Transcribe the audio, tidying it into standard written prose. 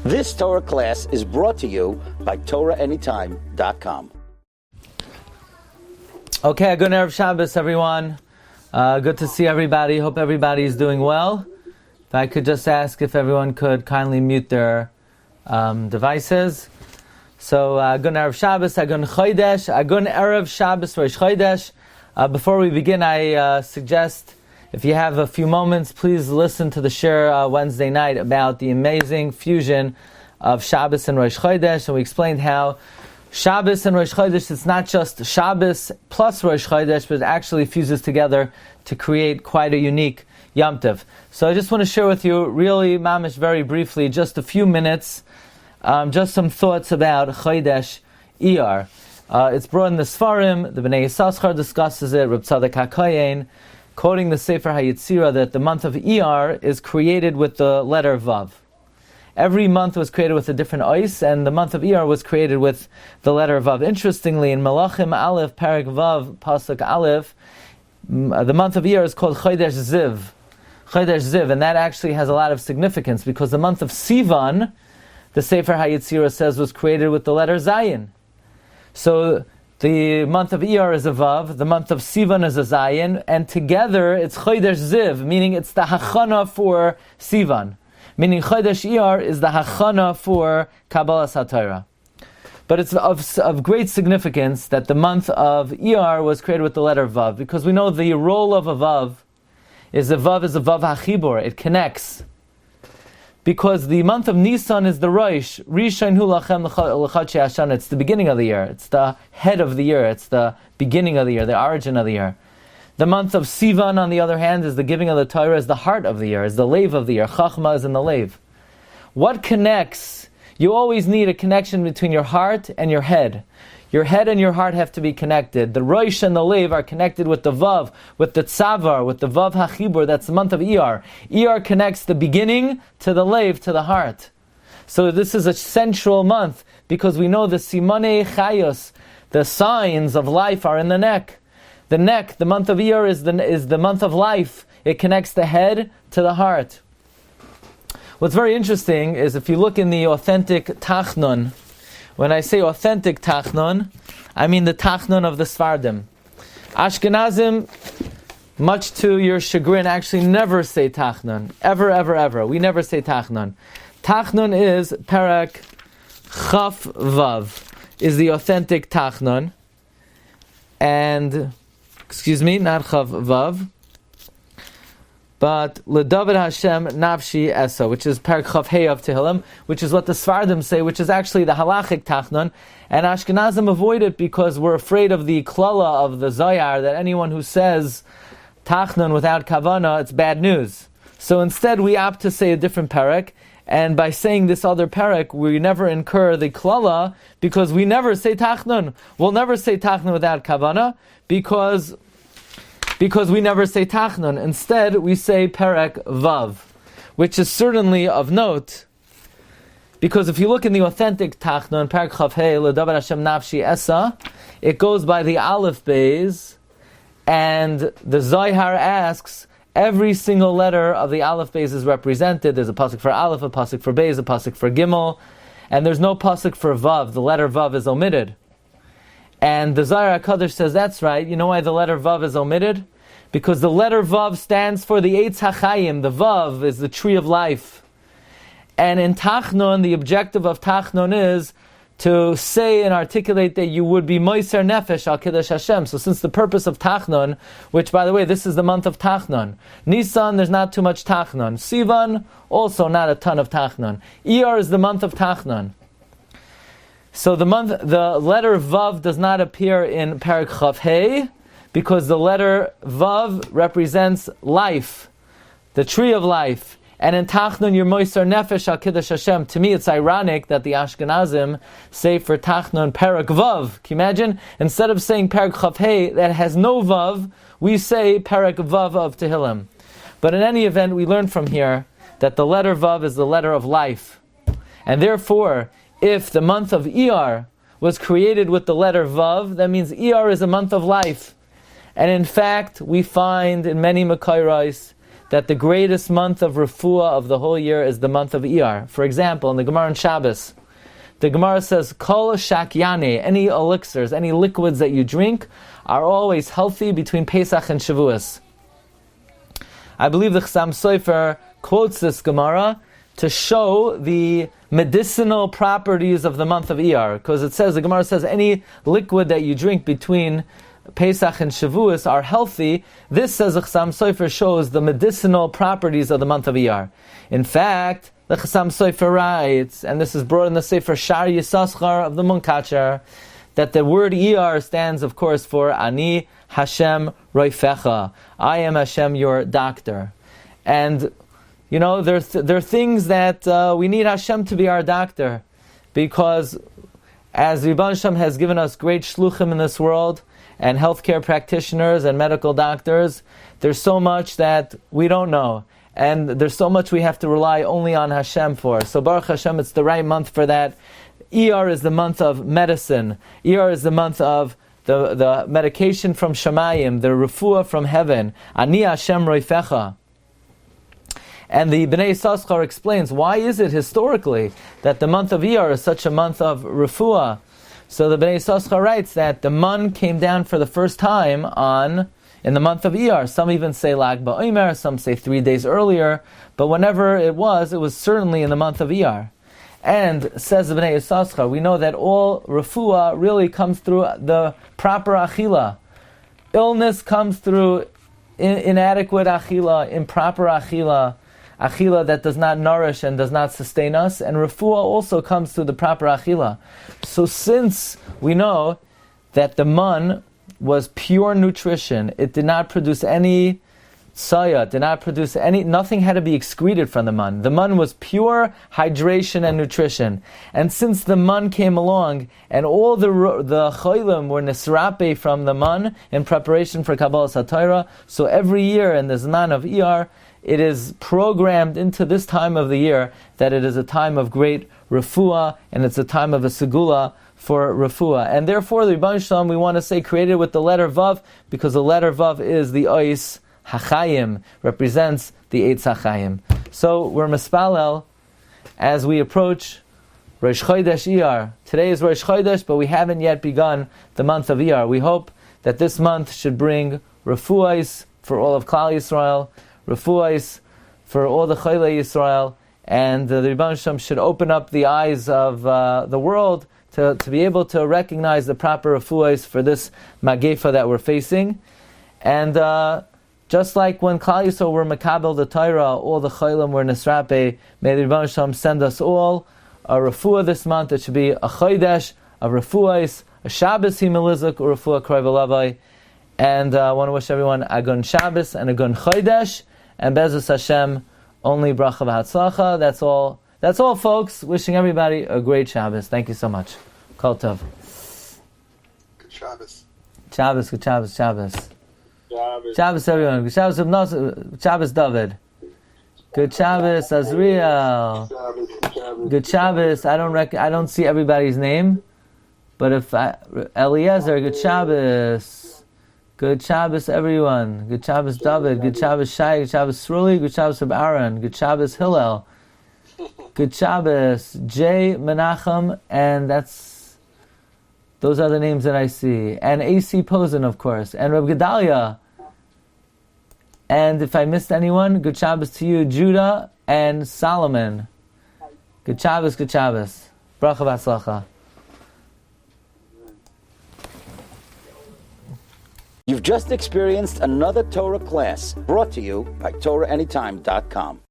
This Torah class is brought to you by TorahAnytime.com. Okay, good Erev Shabbos, everyone. Good to see everybody. Hope everybody is doing well. If I could just ask if everyone could kindly mute their devices. So, good Erev Shabbos, good Chodesh, good Erev Shabbos, Rosh Chodesh. Before we begin, I suggest, if you have a few moments, please listen to the shir Wednesday night about the amazing fusion of Shabbos and Rosh Chodesh, and we explained how Shabbos and Rosh Chodesh, it's not just Shabbos plus Rosh Chodesh, but it actually fuses together to create quite a unique Yom Tov. So I just want to share with you, really, mamish, very briefly, just a few minutes, just some thoughts about Chodesh Iyar. It's brought in the Sfarim, the Bnei Yissaschar discusses it, Reb Tzadok HaKohen, quoting the Sefer HaYetzirah, that the month of Iyar is created with the letter Vav. Every month was created with a different ois, and the month of Iyar was created with the letter Vav. Interestingly, in Malachim Aleph, Parak Vav, Pasuk Aleph, the month of Iyar is called Chodesh Ziv. Chodesh Ziv, and that actually has a lot of significance, because the month of Sivan, the Sefer HaYetzirah says, was created with the letter Zayin. So, the month of Iyar is a Vav, the month of Sivan is a Zayin, and together it's Chodesh Ziv, meaning it's the Hachana for Sivan. Meaning Chodesh Iyar is the Hachana for Kabbalas HaTorah. But it's of great significance that the month of Iyar was created with the letter Vav, because we know the role of a Vav is a Vav HaChibur, it connects. Because the month of Nisan is the Rosh, Rishon Hu Lachem L'Chadshei Hashana, it's the beginning of the year, it's the head of the year, it's the beginning of the year, the origin of the year. The month of Sivan, on the other hand, is the giving of the Torah, is the heart of the year, is the lave of the year, Chachma is in the lave. What connects? You always need a connection between your heart and your head. Your head and your heart have to be connected. The Rosh and the Lev are connected with the Vav, with the Tzavar, with the Vav HaChibur. That's the month of Iyar. Iyar connects the beginning to the Lev, to the heart. So this is a central month, because we know the Simanei Chayos, the signs of life, are in the neck. The neck, the month of Iyar, is the month of life. It connects the head to the heart. What's very interesting is, if you look in the authentic Tachnun, when I say authentic Tachnun, I mean the Tachnun of the Sfardim. Ashkenazim, much to your chagrin, actually never say Tachnun. Ever, ever, ever. We never say Tachnun. Tachnun is Parak Chaf Vav, is the authentic Tachnun. And, not Chaf Vav, but LeDavid Hashem Nafshi Esa, which is Parak Chaf Hey of Tehillim, which is what the Sfardim say, which is actually the halachic Tachnun. And Ashkenazim avoid it because we're afraid of the klala of the Zohar, that anyone who says Tachnun without Kavana, it's bad news. So instead we opt to say a different Parak, and by saying this other Parak, we never incur the klala, because we never say Tachnun. We'll never say Tachnun without Kavana, because we never say Tachnun. Instead, we say Perek Vav, which is certainly of note, because if you look in the authentic Tachnun, Perek Chav Hey, L'Davar Hashem Nafshi Esa, it goes by the Aleph Beis, and the Zohar asks, every single letter of the Aleph Beis is represented. There's a pasuk for Aleph, a pasuk for Beis, a pasuk for Gimel, and there's no pasuk for Vav. The letter Vav is omitted. And the Zohar HaKadosh says, that's right. You know why the letter Vav is omitted? Because the letter Vav stands for the Eitz HaChayim. The Vav is the tree of life. And in Tachnun, the objective of Tachnun is to say and articulate that you would be Moiser Nefesh al Kiddush Hashem. So since the purpose of Tachnun, which by the way, this is the month of Tachnun. Nisan, there's not too much Tachnun. Sivan, also not a ton of Tachnun. Iyar is the month of Tachnun. So the letter Vav does not appear in Parak Chav Hey, because the letter Vav represents life, the tree of life. And in Tachnun, you're Moiser Nefesh al Kiddush Hashem. To me, it's ironic that the Ashkenazim say for Tachnun Parak Vav. Can you imagine? Instead of saying Parak Chav Hey, that has no Vav, we say Parak Vav of Tehillim. But in any event, we learn from here that the letter Vav is the letter of life. And therefore, if the month of Iyar was created with the letter Vav, that means Iyar is a month of life. And in fact, we find in many Makairos that the greatest month of refuah of the whole year is the month of Iyar. For example, in the Gemara on Shabbos, the Gemara says, Kol shakyane, any elixirs, any liquids that you drink, are always healthy between Pesach and Shavuos. I believe the Chassam Sofer quotes this Gemara to show the medicinal properties of the month of Iyar, because it says, the Gemara says, any liquid that you drink between Pesach and Shavuos are healthy. This, says the Chassam Sofer, shows the medicinal properties of the month of Iyar. In fact, the Chassam Sofer writes, and this is brought in the Sefer Shar Yisaschar of the Munkacher, that the word Iyar stands, of course, for Ani Hashem Roifecha. I am Hashem, your doctor. And, you know, there are things that we need Hashem to be our doctor, because as Rebbe Hashem has given us great shluchim in this world, and healthcare practitioners and medical doctors, there's so much that we don't know. And there's so much we have to rely only on Hashem for. So Baruch Hashem, it's the right month for that. Iyar is the month of medicine. Iyar is the month of the medication from Shamayim, the refuah from heaven. Ani Hashem Roifecha. And the Bnei Yissaschar explains, why is it historically that the month of Iyar is such a month of refuah? So the Bnei Yissaschar writes that the man came down for the first time in the month of Iyar. Some even say Lag BaOmer, some say 3 days earlier, but whenever it was certainly in the month of Iyar. And, says the Bnei Yissaschar, we know that all refuah really comes through the proper achila. Illness comes through inadequate achila, improper achila that does not nourish and does not sustain us, and refuah also comes through the proper achila. So since we know that the man was pure nutrition, it did not produce any tsaya, nothing had to be excreted from the man. The man was pure hydration and nutrition. And since the man came along, and all the cholim were nisrape from the man in preparation for Kabbalah Satira, so every year in the Zman of Iyar, it is programmed into this time of the year that it is a time of great refuah, and it's a time of a segula for refuah. And therefore, the Rebbe Shalom, we want to say created with the letter Vav, because the letter Vav is the Ois Hachayim, represents the Eitz Hachayim. So we're mispalel as we approach Rosh Chodesh Iyar. Today is Rosh Chodesh, but we haven't yet begun the month of Iyar. We hope that this month should bring refuahs for all of Klal Yisrael, refuahs for all the Chayla Yisrael, and the Rebbe Shalom should open up the eyes of the world to be able to recognize the proper refuahs for this magefa that we're facing. And just like when Klal Yisrael were makabel the Torah, all the chaylim were nisrape, may the Rebbe Shalom send us all a refuah this month. It should be a chodesh of refuahs, a Shabbos himilizuk, or refuah kroy v'lavai. And I want to wish everyone a gun Shabbos and a gun chodesh, and Be'ezus Hashem, only bracha v'hatzlacha. That's all, folks. Wishing everybody a great Shabbos. Thank you so much. Kol tov. Good Shabbos. Shabbos, good Shabbos, Shabbos. Shabbos, everyone. Good Shabbos, Shabbos, David. Good Shabbos, Azriel. Good Shabbos. I don't see everybody's name, but if Eliezer, good Shabbos. Good Shabbos, everyone. Good Shabbos, David. Good Shabbos, Shai. Good Shabbos, Sruli. Good Shabbos, Reb Aaron. Good Shabbos, Hillel. Good Shabbos, Jay Menachem, and those are the names that I see. And A.C. Posen, of course. And Reb Gedalia. And if I missed anyone, good Shabbos to you, Judah and Solomon. Good Shabbos, good Shabbos. Bracha v'atzlacha. You've just experienced another Torah class brought to you by TorahAnytime.com.